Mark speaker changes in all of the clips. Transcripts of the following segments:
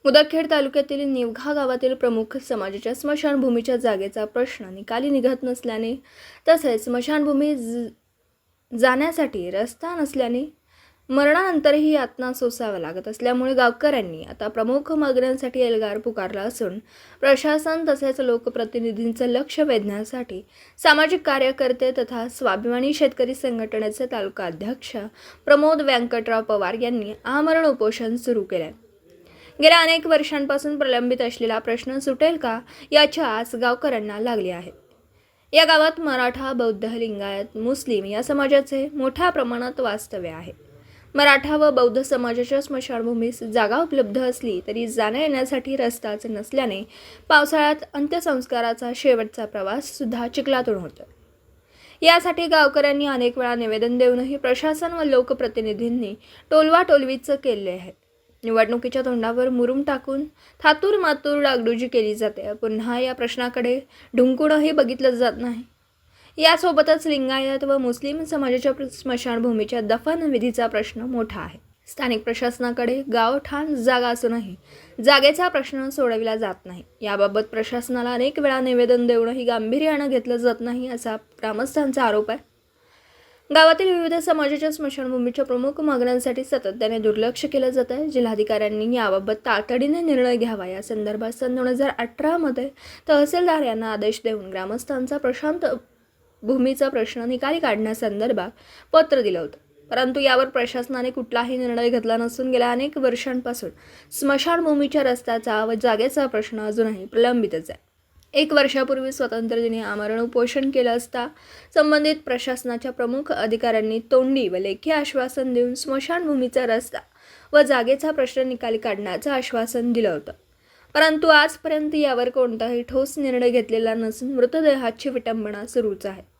Speaker 1: मुदखेड तालुक्यातील निवघा गावातील प्रमुख समाजाच्या स्मशानभूमीच्या जागेचा प्रश्न निकाली निघत नसल्याने तसेच स्मशानभूमी जाण्यासाठी रस्ता नसल्याने मरणानंतरही यातना सोसाव्या लागत असल्यामुळे गावकऱ्यांनी आता प्रमुख मागण्यांसाठी एल्गार पुकारला असून प्रशासन तसेच लोकप्रतिनिधींचं लक्ष वेधण्यासाठी सामाजिक कार्यकर्ते तथा स्वाभिमानी शेतकरी संघटनेचे तालुका अध्यक्ष प्रमोद व्यंकटराव पवार यांनी आमरण उपोषण सुरू केले. गेल्या अनेक वर्षांपासून प्रलंबित असलेला प्रश्न सुटेल का याची आस गावकऱ्यांना लागली आहे. या गावात मराठा, बौद्ध, लिंगायत, मुस्लिम या समाजाचे मोठ्या प्रमाणात वास्तव्य आहे. मराठा व बौद्ध समाजाच्या स्मशानभूमीस जागा उपलब्ध असली तरी जाण्या येण्यासाठी रस्ताच नसल्याने पावसाळ्यात अंत्यसंस्काराचा शेवटचा प्रवास सुद्धा चिखलातून होतो. यासाठी गावकऱ्यांनी अनेक वेळा निवेदन देऊनही प्रशासन व लोकप्रतिनिधींनी टोलवाटोलवीच केले आहे. निवडणुकीच्या तोंडावर मुरुम टाकून थातूर मातूर डागडुजी केली जाते. पुन्हा या प्रश्नाकडे ढुंकूनही बघितलं जात नाही. यासोबतच लिंगायत व मुस्लिम समाजाच्या स्मशानभूमीच्या दफनविधीचा प्रश्न मोठा आहे. स्थानिक प्रशासनाकडे गावठाण जागा असूनही जागेचा प्रश्न सोडविला जात नाही. याबाबत प्रशासनाला अनेक वेळा निवेदन देऊनही गांभीर्यानं घेतलं जात नाही असा ग्रामस्थांचा आरोप आहे. गावातील विविध समाजाच्या स्मशानभूमीच्या प्रमुख मागण्यांसाठी सातत्याने दुर्लक्ष केलं जात आहे. जिल्हाधिकाऱ्यांनी याबाबत तातडीने निर्णय घ्यावा या संदर्भात सन 2018 मध्ये तहसीलदार यांना आदेश देऊन ग्रामस्थांचा प्रशांत भूमीचा प्रश्न निकाली काढण्यासंदर्भात पत्र दिलं होतं. परंतु यावर प्रशासनाने कुठलाही निर्णय घेतला नसून गेल्या अनेक वर्षांपासून स्मशानभूमीच्या रस्त्याचा व जागेचा प्रश्न अजूनही प्रलंबितच आहे. 1 वर्षापूर्वी स्वातंत्र्यदिनी आमरण उपोषण केलं असता संबंधित प्रशासनाच्या प्रमुख अधिकाऱ्यांनी तोंडी व लेखी आश्वासन देऊन स्मशानभूमीचा रस्ता व जागेचा प्रश्न निकाली काढण्याचं आश्वासन दिलं होतं. परंतु आजपर्यंत यावर कोणताही ठोस निर्णय घेतलेला नसून मृतदेहाची विटंबना सुरूच आहे.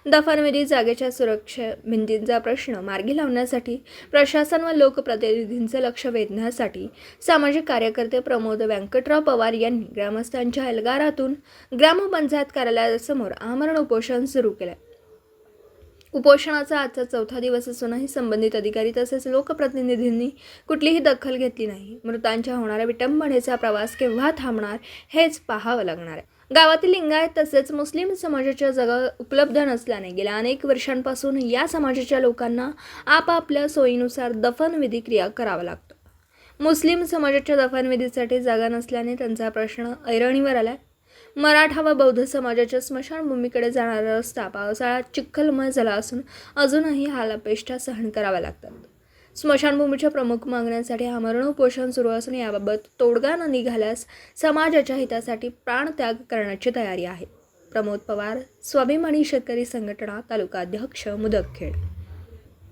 Speaker 1: दफनविधी जागेच्या सुरक्षा भिंतींचा प्रश्न मार्गी लावण्यासाठी प्रशासन व लोकप्रतिनिधींचं लक्ष वेधण्यासाठी सामाजिक कार्यकर्ते प्रमोद व्यंकटराव पवार यांनी ग्रामस्थांच्या एल्गारातून ग्रामपंचायत कार्यालयासमोर आमरण उपोषण सुरू केलं. उपोषणाचा आजचा 4था दिवस असूनही संबंधित अधिकारी तसेच लोकप्रतिनिधींनी कुठलीही दखल घेतली नाही. मृतांच्या होणाऱ्या विटंबनेचा प्रवास केव्हा थांबणार हेच पाहावं लागणार आहे. गावातील लिंगायत तसेच मुस्लिम समाजाच्या जागा उपलब्ध नसल्याने गेल्या अनेक वर्षांपासून या समाजाच्या लोकांना आपापल्या सोयीनुसार दफनविधी क्रिया करावा लागतो. मुस्लिम समाजाच्या दफनविधीसाठी जागा नसल्याने त्यांचा प्रश्न ऐरणीवर आलाय. मराठा व बौद्ध समाजाच्या स्मशानभूमीकडे जाणारा रस्ता पावसाळ्यात चिखलमय झाला असून अजूनही हालापेष्टा सहन कराव्या लागतात. स्मशानभूमीच्या प्रमुख मागण्यांसाठी आमरण उपोषण सुरू असून याबाबत तोडगा न निघाल्यास समाजाच्या हितासाठी प्राणत्याग करण्याची तयारी आहे. प्रमोद पवार, स्वाभिमानी शेतकरी संघटना, तालुका अध्यक्ष, मुदखेड.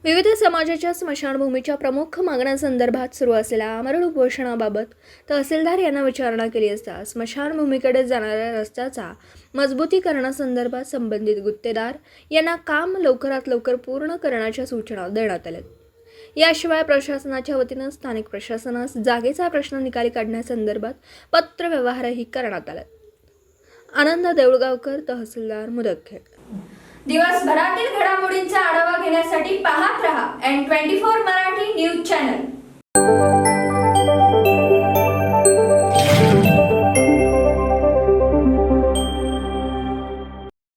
Speaker 1: विविध समाजाच्या स्मशानभूमीच्या प्रमुख मागण्यांसंदर्भात सुरू असलेल्या आमरण उपोषणाबाबत तहसीलदार यांना विचारणा केली असता स्मशानभूमीकडे जाणाऱ्या रस्त्याचा मजबूतीकरणासंदर्भात संबंधित गुत्तेदार यांना काम लवकरात लवकर पूर्ण करण्याच्या सूचना देण्यात आल्या. याशिवाय प्रशासनाच्या वतीनं स्थानिक प्रशासनास जागेचा प्रश्न निकाली काढण्यासंदर्भात पत्रव्यवहारही करण्यात आला. आनंद देऊळगावकर, तहसीलदार, मुदखेड.
Speaker 2: दिवसभरातील घडामोडींचा आढावा घेण्यासाठी पाहत रहा N24 मराठी न्यूज चॅनल.